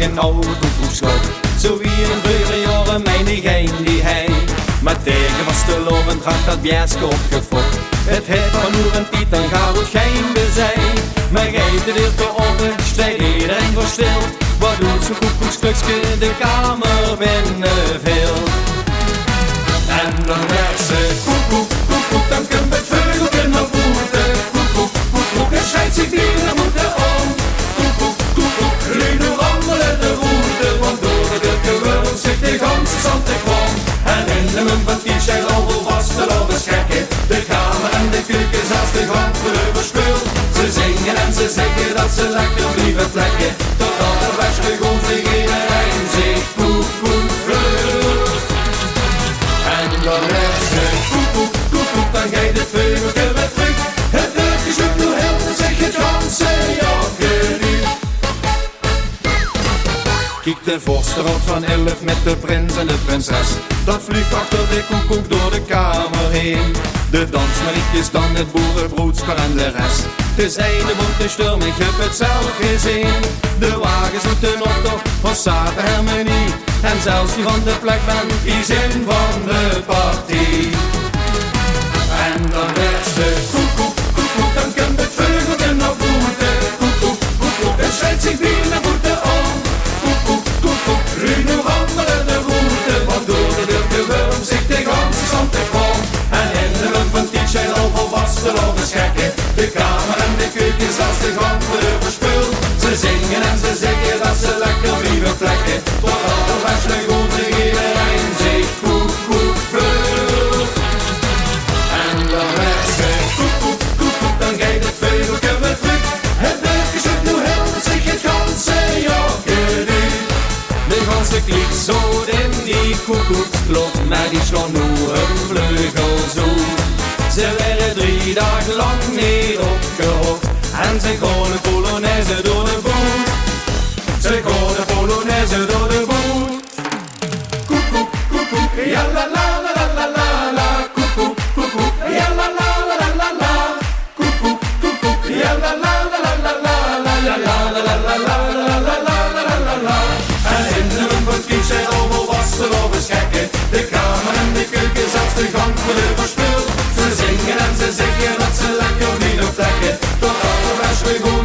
een oude koekoekschot, zo wie in vroegere jaren menigeen die hij. Maar tegen was te loven had dat bjerske opgefokt. Het het van Oer en Piet, dan gaat het geen bezij. Maar geeft de deur te open, stijgt iedereen voor stil. Wat doet zo'n koekoekstukje de kamer binnen veel? En dan werd ze koekoek, koekoek, dan komt het veugeltje naar voeten. Koekoek, koekoek, en scheidt zich dieren moeten om. Koekoek, koekoek, nu wandelen de route, want door de deur gewurmd zich de ganse zand te kwam. En in de mum van T-shirt al volvast te lopen schekken. De kamer en de keuken zelfs de gang overspult. Ze zingen en ze zeggen dat ze lekker blijven vlekken. Totdat er beste grond zich iedereen zich koekoek vult. En dan is ze koekoek, koekoek, dan geeft het veugeltje weer terug. Het deurtje zoekt door heel, dan zeg je het ganse jokke nu. Kijk de vorst erop van 11 met de prins en de prinses. Dat vliegt achter de koekoek door de kamer heen. De dansmarietjes dan het boerenbroedspel en de rest. Het is einde bonte sturm, ik heb het zelf gezien. De wagens moeten op toch van zaten harmonie. En zelfs die van de plekband, die zin van de partie. En dan werd ze koekoek, koekoek, dan komt het veugeltje naar voeten. Koekoek, koekoek, en scheidt zich weer naar voeten om. Koekoek, koekoek, nu wandelen de route, want door de deur gewurmd zich de ganse zand te kwam. En in de mum van T-shirt al volvast te lopen schekken. De kamer en de keuken zelfs de gang overspult. Ze zingen en ze zeggen dat ze lekker blijven vlekken. Totdat er best goed zich iedereen zich koekoek vult. En dan werd ze koekoek, koekoek, dan geeft het veugeltje weer terug. Het deurtje zoekt nu heel, dat zich het ganse jokke nu. De ganse kliek zo in die koekoeksklok, maar die sloeg nu een vleugel zo. Ze werden 3 dagen lang niet opgehokt en ze kon de polonaise door de boot. Ze kon de polonaise door de boot. Koekoek, koekoek, ja la la la la la la la. Koekoek, koekoek, ja la la la la la la. Koekoek, koekoek, ja la la la la la la la la la la la la la la la la. En in de mum van T-shirt al was er over schekken. De kamer en de keuken zelfs de gang verspult. Ze zingen en ze zeggen dat ze lekker niet op vlekken. Tot alle best weer goed.